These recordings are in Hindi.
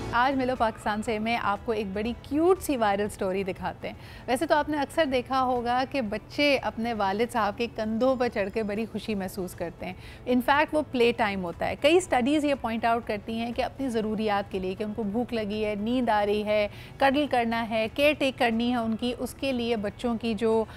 आज मिलो पाकिस्तान से में आपको एक बड़ी क्यूट सी वायरल स्टोरी दिखाते हैं। वैसे तो आपने अक्सर देखा होगा कि बच्चे अपने वालिद साहब के कंधों पर चढ़ के बड़ी खुशी महसूस करते हैं। इनफैक्ट वो प्ले टाइम होता है। कई स्टडीज़ ये पॉइंट आउट करती हैं कि अपनी ज़रूरियात के लिए, कि उनको भूख लगी है, नींद आ रही है, कडल करना है, केयर टेक करनी है उनकी, उसके लिए बच्चों की जो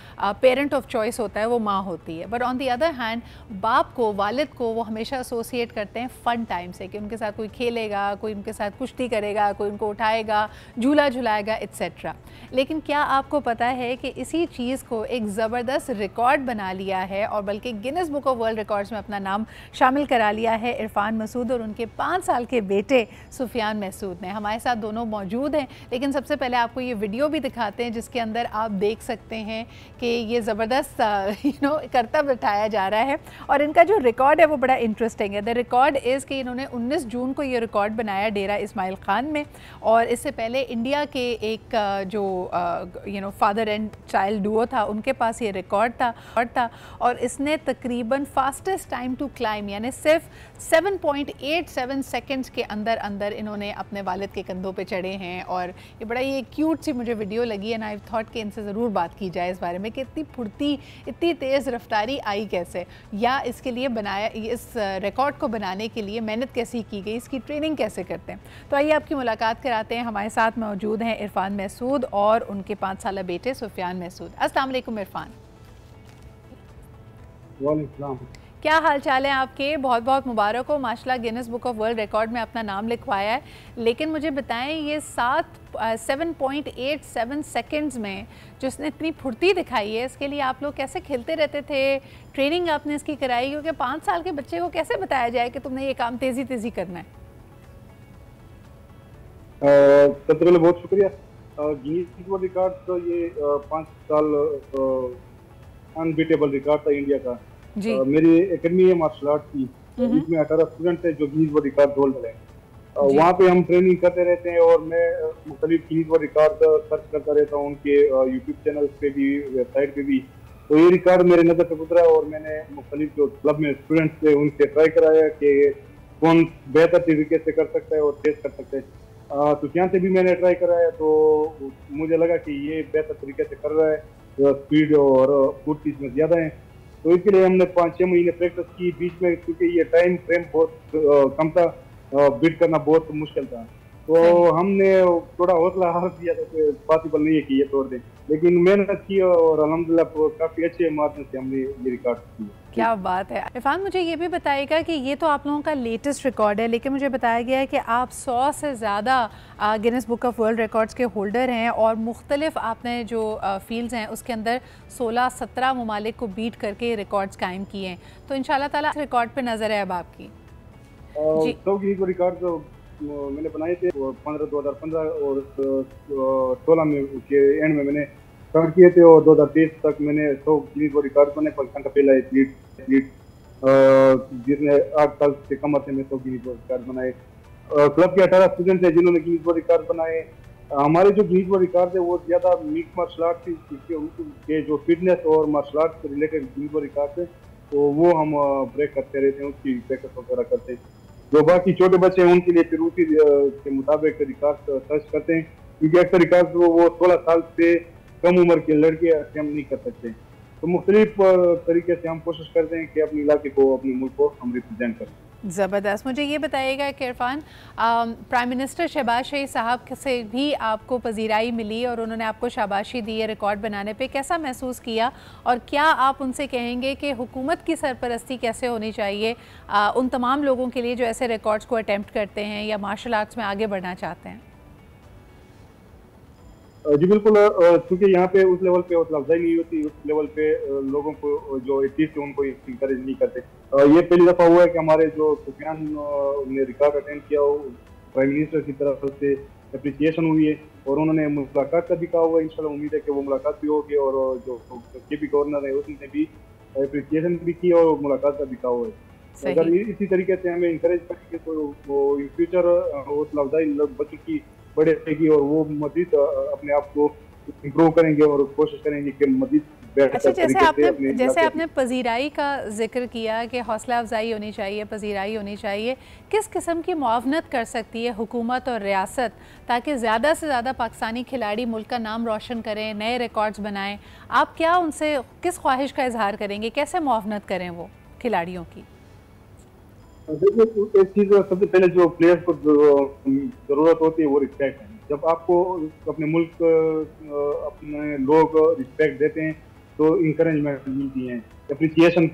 पेरेंट ऑफ चॉइस होता है वो माँ होती है। But on the other hand बाप को, वालिद को वो हमेशा एसोसिएट करते हैं फ़न टाइम से, कि उनके साथ कोई खेलेगा, कोई उनके साथ कुश्ती करेगा, कोई उनको उठाएगा, झूला झुलाएगा एट्सेट्रा। लेकिन क्या आपको पता है कि इसी चीज़ को एक ज़बरदस्त रिकॉर्ड बना लिया है और बल्कि Guinness book of world records में अपना नाम शामिल करा लिया है इरफान मसूद और उनके 5 साल के बेटे सुफियान मसूद ने। हमारे साथ दोनों मौजूद हैं, लेकिन सबसे पहले आपको ये वीडियो भी दिखाते हैं जिसके अंदर आप देख सकते हैं कि ये ज़बरदस्त करतब उठाया जा रहा है। और इनका जो रिकॉर्ड है वो बड़ा इंटरेस्टिंग है। द रिकॉर्ड इज़ कि इन्होंने 19 जून को ये रिकॉर्ड बनाया डेरा इस्माइल खान में, और इससे पहले इंडिया के एक जो फादर एंड चाइल्ड डुओ था उनके पास ये रिकॉर्ड था और इसने तकरीबन फास्टेस्ट टाइम टू क्लाइम यानी सिर्फ 7.87 सेकंड्स के अंदर अंदर इन्होंने अपने वालिद के कंधों पे चढ़े हैं। और ये बड़ा ये क्यूट सी मुझे वीडियो लगी एंड आई थॉट कि इनसे ज़रूर बात की जाए इस बारे में कि इतनी फुर्ती, इतनी तेज़ रफ्तारी आई कैसे, या इसके लिए बनाया, इस रिकॉर्ड को बनाने के लिए मेहनत कैसी की गई, इसकी ट्रेनिंग कैसे करते हैं। तो आइए आपकी मुलाकात कराते हैं। हमारे साथ मौजूद हैं इरफान मसूद और उनके 5 साल बेटे सुफियान मसूद। अस्सलाम वालेकुम इरफान। वालेकुम। क्या हाल चाल है आपके? बहुत बहुत मुबारक हो, माशाल्लाह Guinness book of world record में अपना नाम लिखवाया है। लेकिन मुझे बताएं, ये 7.87 सेकंड्स में जो इसने इतनी फुर्ती दिखाई है, इसके लिए आप लोग कैसे खेलते रहते थे? ट्रेनिंग आपने इसकी कराई? क्योंकि 5 साल के बच्चे को कैसे बताया जाए कि तुमने ये काम तेज़ी तेज़ी करना है? सबसे पहले बहुत शुक्रिया। गिनीज वर्ल्ड रिकॉर्ड तो ये 5 साल अनबीटेबल रिकॉर्ड था इंडिया का। मेरी एकेडमी है मार्शल आर्ट की, इसमें 18 स्टूडेंट है जो गिनीज वर्ल्ड रिकॉर्ड होल्डर है। वहाँ पे हम ट्रेनिंग करते रहते हैं और मैं मुख्तलिफ गिनीज वर्ल्ड रिकॉर्ड सर्च करता रहता हूँ, उनके यूट्यूब चैनल पे भी, वेबसाइट पे भी। तो ये रिकॉर्ड मेरे नज़र पे गुजरा और मैंने मुख्तलिफ जो क्लब में स्टूडेंट्स थे उनसे ट्राई कराया कि कौन बेहतर तरीके से कर सकता है और तेज कर सकते हैं। सुफियान से भी मैंने ट्राई कराया तो मुझे लगा कि ये बेहतर तरीके से कर रहा है, स्पीड और फुर्ती इसमें ज़्यादा है। तो इसके लिए हमने 5-6 महीने प्रैक्टिस की बीच में, क्योंकि ये टाइम फ्रेम बहुत कम था, बीट करना बहुत मुश्किल था। तो हमने थोड़ा हौसला हार दिया था कि पॉसिबल नहीं है कि ये तोड़ दें, लेकिन मेहनत की और अल्हम्दुलिल्लाह काफ़ी अच्छे मार्जिन से हमने ये रिकॉर्ड किया। क्या बात है। इरफान, मुझे ये भी बताइएगा कि ये तो आप लोगों का लेटेस्ट रिकॉर्ड है, लेकिन मुझे बताया गया है कि आप 100 से ज़्यादा Guinness book of world records के होल्डर हैं और मुख्तलिफ आपने जो फील्ड्स हैं उसके अंदर 16-17 ममालिक को बीट करके रिकॉर्ड्स कायम किए हैं। तो इंशाल्लाह ताला इस रिकॉर्ड पर नज़र है अब आपकी। जी, तो गिनीज रिकॉर्ड जो मैंने बनाए थे 2015 और 16 में के एंड में मैंने स्टार्ट किए थे और 2023 तक मैंने 100 गिनीज रिकॉर्ड बने। पाकिस्तान का पहला एथलीट जिसने 8 साल से कम अरसे में 100 गिनीज रिकॉर्ड बनाए। क्लब के 18 स्टूडेंट हैं जिन्होंने गिनीज रिकॉर्ड बनाए। हमारे जो गिनीज रिकॉर्ड है वो ज़्यादा मिक्स मार्शल आर्ट के जो फिटनेस और मार्शल आर्ट से रिलेटेड गिनीज रिकॉर्ड है, तो वो हम ब्रेक करते रहते हैं, उसकी प्रैक्टिस वगैरह करते हैं। जो बाकी छोटे बच्चे हैं उनके लिए फिर उसी के मुताबिक रिकॉर्ड सर्च करते हैं, क्योंकि अक्सर रिकॉर्ड वो 16 साल से कम उम्र के लड़के हम नहीं कर सकते। तो मुख्तलिफ तरीके से हम कोशिश करते हैं कि अपने इलाके को, अपने मुल्क को हम रिप्रेजेंट करें। ज़बरदस्त। मुझे ये बताइएगा कि इरफान, प्राइम मिनिस्टर शहबाज शरीफ साहब से भी आपको पजीराई मिली और उन्होंने आपको शाबाशी दी है रिकॉर्ड बनाने पे, कैसा महसूस किया? और क्या आप उनसे कहेंगे कि हुकूमत की सरपरस्ती कैसे होनी चाहिए उन तमाम लोगों के लिए जो ऐसे रिकॉर्ड्स को अटैम्प्ट करते हैं या मार्शल आर्ट्स में आगे बढ़ना चाहते हैं? जी बिल्कुल, क्योंकि यहाँ पे उस लेवल पे हौसला अफजाई नहीं होती, उस लेवल पे लोगों को जो एथलीट है उनको इंकरेज नहीं करते। ये पहली दफ़ा हुआ है कि हमारे जो सुफियान ने रिकॉर्ड अटेंड किया हो, प्राइम मिनिस्टर की तरफ से अप्रिसिएशन हुई है और उन्होंने मुलाकात का भी कहा हुआ है। इंशाल्लाह उम्मीद है कि वो मुलाकात भी होगी और जो केपी गवर्नर है उसने भी अप्रिसिएशन भी की और मुलाकात का भी कहा हुआ है। अगर इसी तरीके से हमें इंकरेज करेंगे तो वो इन फ्यूचर हौसला अफजाई बच्चों की बढ़ेगी और वो मजीद अपने आप को इम्प्रूव करेंगे और कोशिश करेंगे कि मजीद अच्छा, जैसे आपने पजीराई का जिक्र किया कि हौसला अफजाई होनी चाहिए, पजीराई होनी चाहिए, किस किस्म की मुआवनत कर सकती है हुकूमत और रियासत ताकि ज़्यादा से ज़्यादा पाकिस्तानी खिलाड़ी मुल्क का नाम रोशन करें, नए रिकॉर्ड्स बनाएं? आप क्या उनसे किस ख्वाहिश का इजहार करेंगे, कैसे मुआवनत करें वो खिलाड़ियों की? देखिए, एक चीज़ सबसे पहले जो प्लेयर्स को ज़रूरत होती है वो रिस्पेक्ट है। जब आपको अपने मुल्क अपने लोग रिस्पेक्ट देते हैं तो इंकरेजमेंट मिलती है, अप्रिसिएशन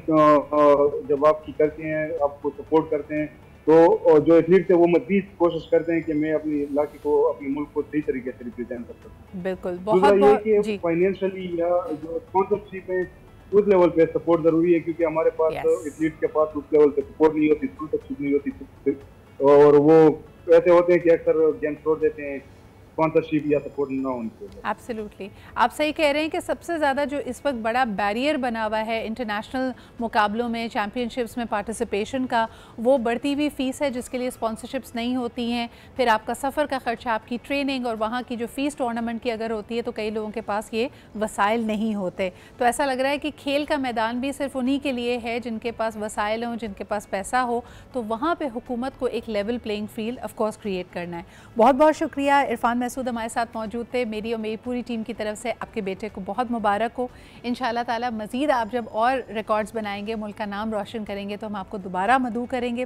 जब आपकी करते हैं, आपको सपोर्ट करते हैं, तो जो एथलीट है वो मज़ीद कोशिश करते हैं कि मैं अपनी इलाके को, अपने मुल्क को सही तरीके से रिप्रेजेंट कर सकूँ। बिल्कुल, दूसरा ये कि जी। फाइनेंशियली या जो स्पॉन्सरशिप है उस लेवल पे सपोर्ट जरूरी है, क्योंकि हमारे पास एथलीट के पास उस लेवल पे सपोर्ट नहीं होती, स्पॉन्सरशिप नहीं होती, और वो ऐसे होते हैं कि अक्सर गेम छोड़ देते हैं स्पॉन्सरशिप या सपोर्ट ना होने से। एब्सोल्युटली, आप सही कह रहे हैं कि सबसे ज़्यादा जो इस वक्त बड़ा बैरियर बना हुआ है इंटरनेशनल मुकाबलों में, चैम्पियनशिप्स में पार्टिसिपेशन का, वो बढ़ती हुई फ़ीस है जिसके लिए स्पॉन्सरशिप्स नहीं होती हैं। फिर आपका सफ़र का ख़र्चा, आपकी ट्रेनिंग और वहाँ की जो फ़ीस टूर्नामेंट की अगर होती है तो कई लोगों के पास ये वसाइल नहीं होते। तो ऐसा लग रहा है कि खेल का मैदान भी सिर्फ उन्हीं के लिए है जिनके पास वसाइल हों, जिनके पास पैसा हो, तो वहाँ पर हुकूमत को एक level playing field of course create करना है। बहुत बहुत शुक्रिया, इरफान महसूद हमारे साथ मौजूद थे। मेरी और मेरी पूरी टीम की तरफ से आपके बेटे को बहुत मुबारक हो। इंशाल्लाह ताला मज़ीद आप जब और रिकॉर्ड्स बनाएंगे, मुल्क का नाम रोशन करेंगे, तो हम आपको दोबारा मदऊ करेंगे।